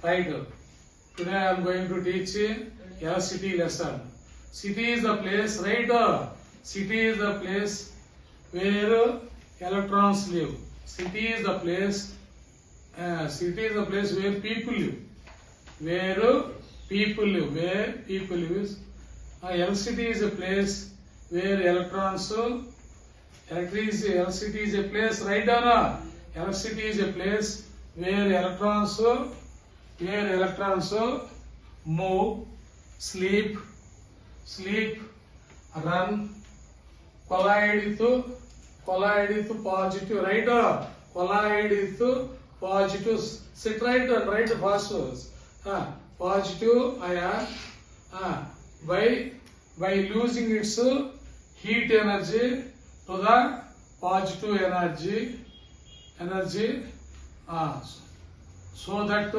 Right. Today I am going to teach electricity lesson. City is the place, right? City is the place where electrons live. City is the place. City is the place where people live. Where people live. Where people live. Electricity is a place where electrons. Electricity is a place, right? Electricity is a place where electrons move, sleep, run, collide with positive, right? Collide with positive, sit right and right phosphorus. Positive ion by losing its heat energy to the positive energy, so that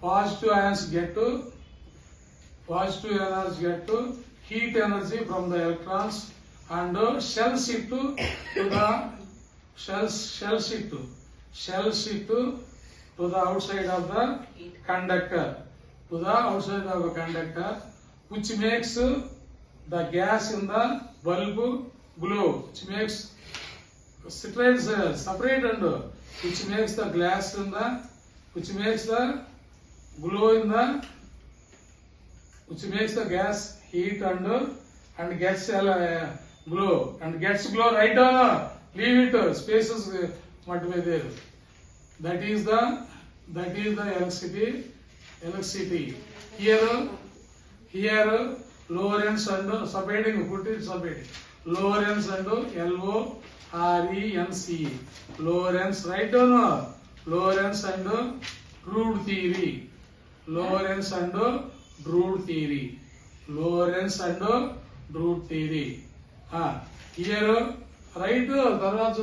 positive ions get heat energy from the electrons and shells it to the outside of the conductor, which makes the gas in the bulb glow, which makes separate and which makes the glass in the, which makes the glow in the, which makes the gas heat and gets glow right? Leave it, spaces might be there. That is the electricity. Here Lorentz and subheading, put it subheading. Lorentz and LORENCE. Lorentz, right? Lorentz and Drude theory. Lorentz and Drude theory. Here, right? Lorentz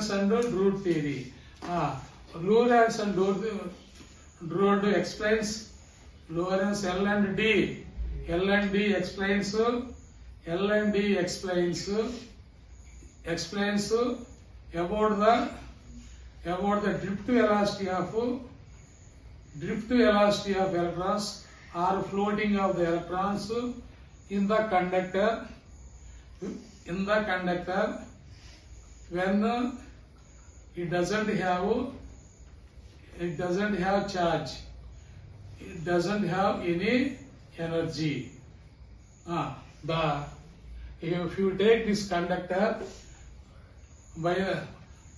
and Drude theory. Lorentz and Drude explains Lorentz L and D explains about the drift velocity of electrons or floating of the electrons in the conductor when it doesn't have charge, it doesn't have any energy. If you take this conductor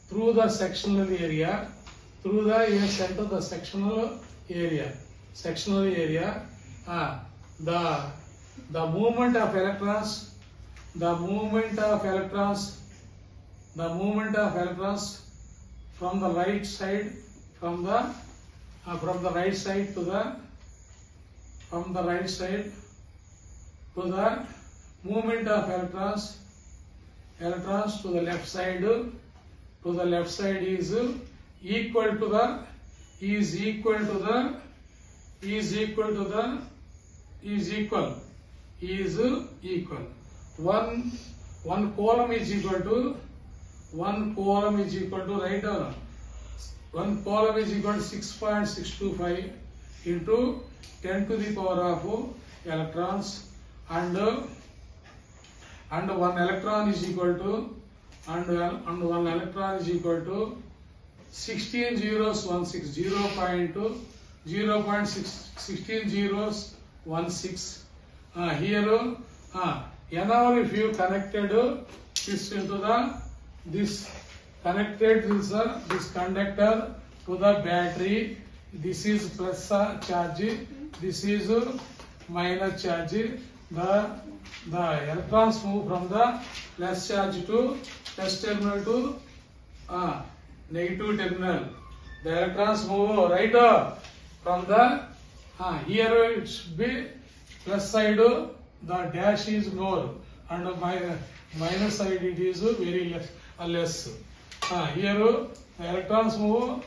through the sectional area, through the center, the sectional area, the movement of electrons from the right side, from the right side to the movement of electrons to the left side is equal. One coulomb is equal to write down. 1 coulomb is equal to 6.625 into 10 to the power of electrons, and 1 electron is equal to 16 zeros 16 zeros 16. Here now if you connected this into this conductor to the battery, this is plus charge, this is minus charge. The electrons move from the plus charge to plus terminal to negative terminal. The electrons move right from the here it should be plus side, the dash is more, and minus side it is very less. Here the electrons move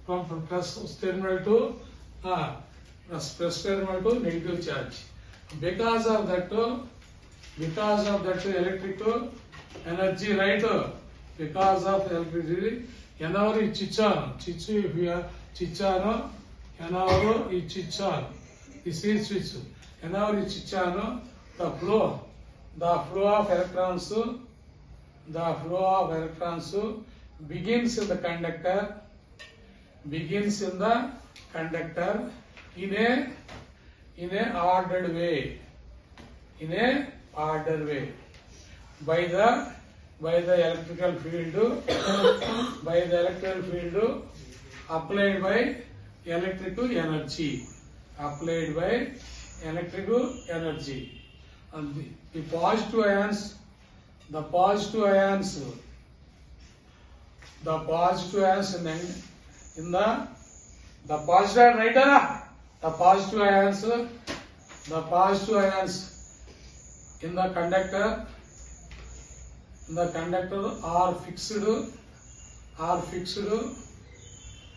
from plus terminal to negative charge. Because of that electric energy, right? Because of electricity, whenever you switch on, if you switch on, whenever you switch on, this is switch. Whenever you switch on, the flow of electrons begins in the conductor in a ordered way, by the electrical field applied by electrical energy, and the positive ions in the positive ions in the conductor are fixed,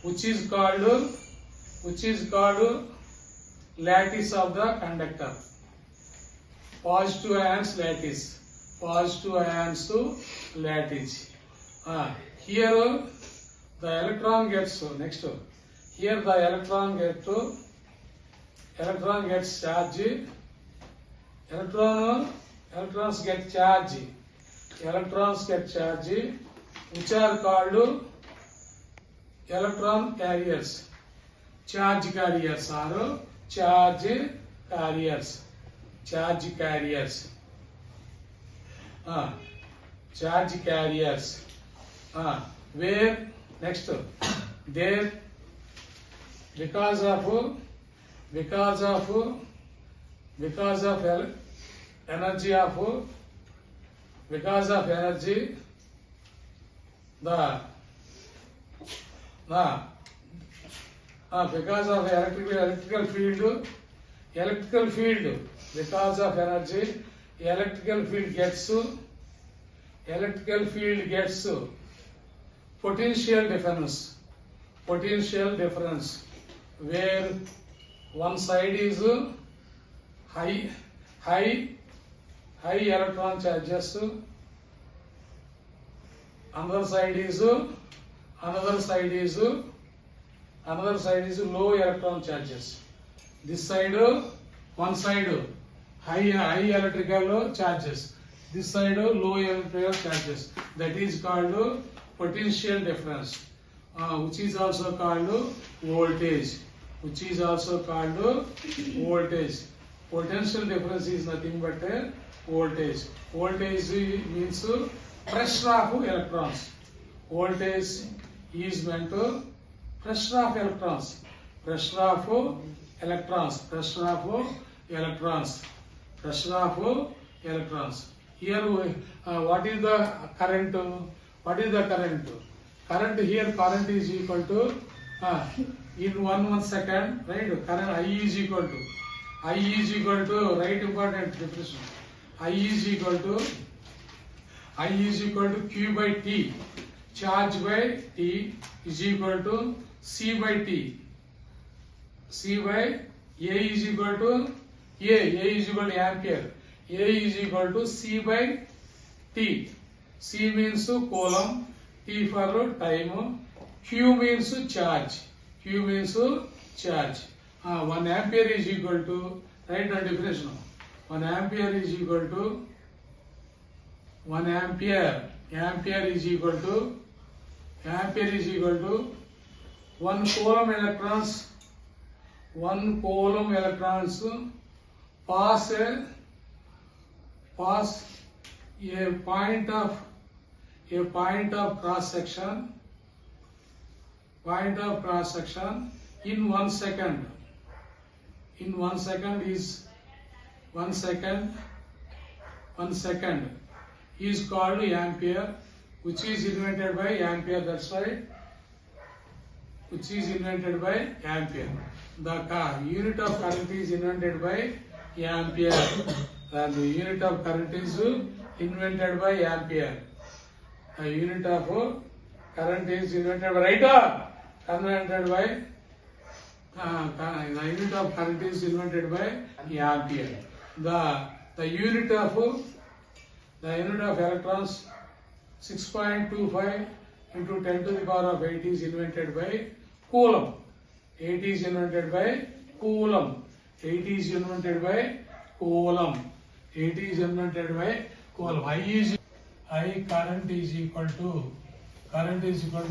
which is called lattice of the conductor. Positive ions lattice. Here the electron gets Here the electron gets charge. Electrons get charge, which are called electron carriers. Charge carriers. Where next there because of energy because of electrical field, because of energy, electrical field gets potential difference, where one side is high electron charges, another side is low electron charges. This side, one side high electrical charges, this side low electrical charges. That is called potential difference, which is also called voltage. Potential difference is nothing but voltage. Voltage means pressure of electrons. Voltage is meant to pressure of electrons. Here, what is the current? Current here, current is equal to in 1 second, right? Current I is equal to right, important definition. I is equal to Q by T. Charge by T is equal to C by T. C by A is equal to ampere. A is equal to C by T. C means coulomb, T for time, Q means charge. 1 ampere is equal to, write the definition. 1 ampere is equal to 1 is equal to 1 coulomb electrons. 1 coulomb electrons pass a point of cross section. In 1 second. In 1 second is 1 second is called ampere, which is invented by Ampere. That's right. Which is invented by Ampere. The unit of current is invented by Ampere. And the unit of current is invented by Ampere. The unit of current is invented by the unit of current is invented by Ampere. The unit of electrons 6.25 into 10 to the power of 8 is invented by Coulomb. 8 is denoted by coulomb. 8 is denoted by coulomb. 8 is denoted by coulomb. I current is equal to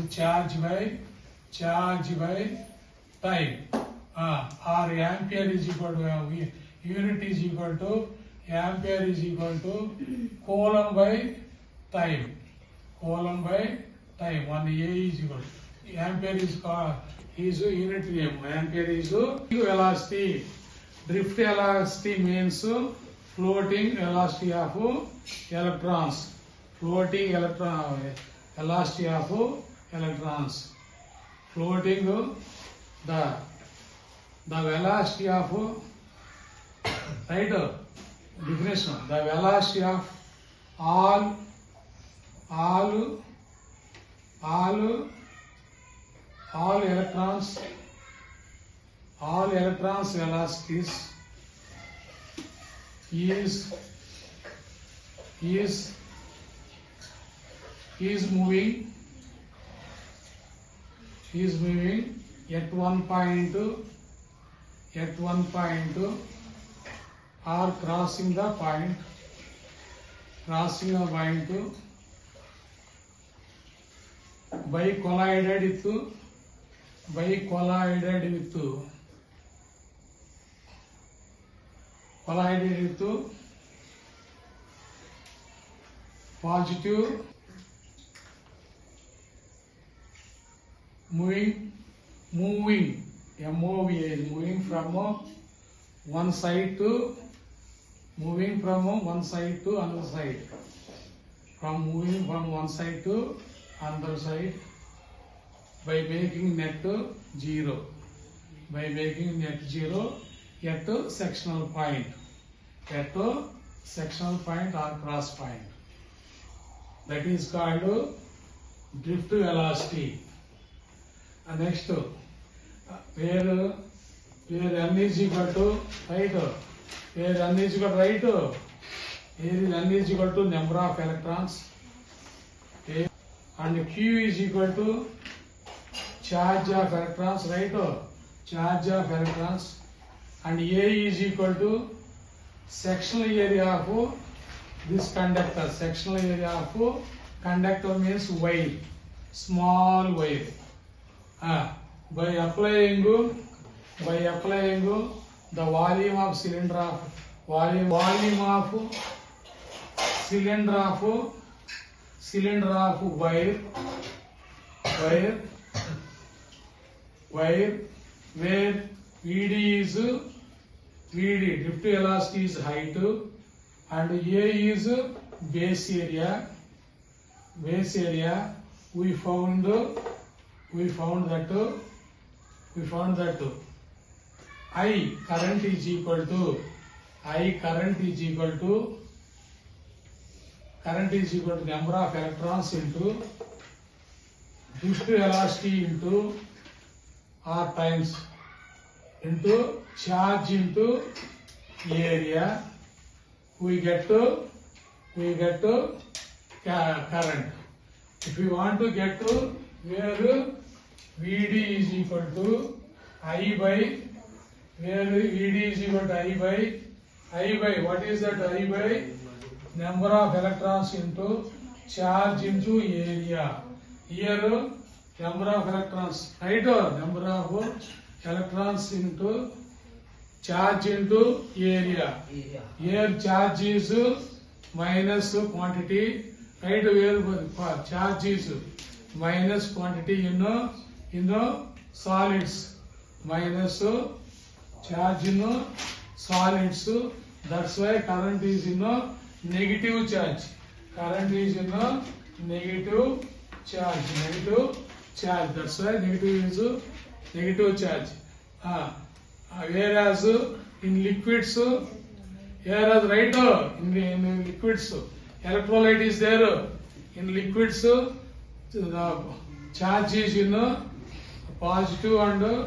charge by time. Or ampere is equal to unit is equal to ampere is equal to coulomb by time. Coulomb by time. 1 A is equal to ampere is unit name. Ampere is velocity. Drift velocity means floating velocity of electrons. Floating velocity of electrons. Floating the velocity of definition. The velocity of all electrons velocities is moving at one point or crossing the point by collided with positive moving MOVA is moving from one side to another side. Moving from one side to another side by making net zero. At sectional point. Or cross point. That is called drift velocity. And next, where n is equal to right, where n is equal to right, here n is equal to number of electrons, and Q is equal to charge of electrons, right? Charge of electrons, and A is equal to sectional area of this conductor. Sectional area of conductor means wire, small wire. By applying the volume of cylinder of wire where VD drift velocity is height and A is base area. We found that I current is equal to number of electrons into drift velocity into R times into charge into area. We get to current. If we want to get to where VD is equal to I by what is that? I by number of electrons into charge into area. Here number of electrons, right? Number of electrons into charge into area. Here charge is minus quantity, right? Where charge is minus quantity in solids, minus charge in solids. That's why current is in negative charge. Current is in negative charge. That's why negative is negative charge. Whereas in liquids, whereas right in liquids, electrolyte is there. In liquids, the charge is in positive and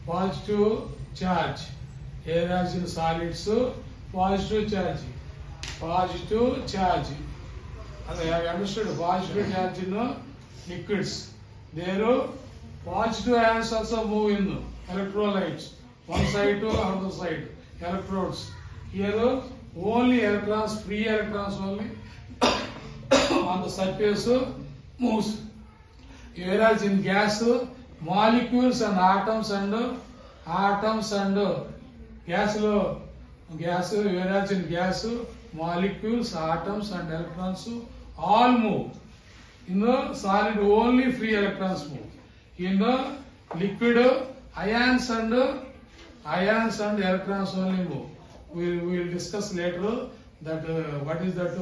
positive charge. Whereas in solids, positive charge. And I have understood positive charge in liquids. There Positive ions also move in electrolytes, one side to another side, electrodes. Here only electrons, free electrons only on the surface moves. Whereas in gas, molecules and atoms and gas, whereas in gas, molecules, atoms and electrons all move. In the solid only free electrons move. In the liquid, ions and electrons only move. We will discuss later that what is that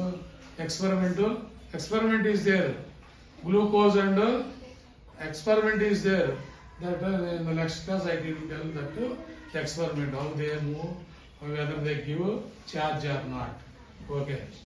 experimental. Experiment is there. Glucose and experiment is there. That in the next class I will tell that experiment how they move, whether they give charge or not. Okay.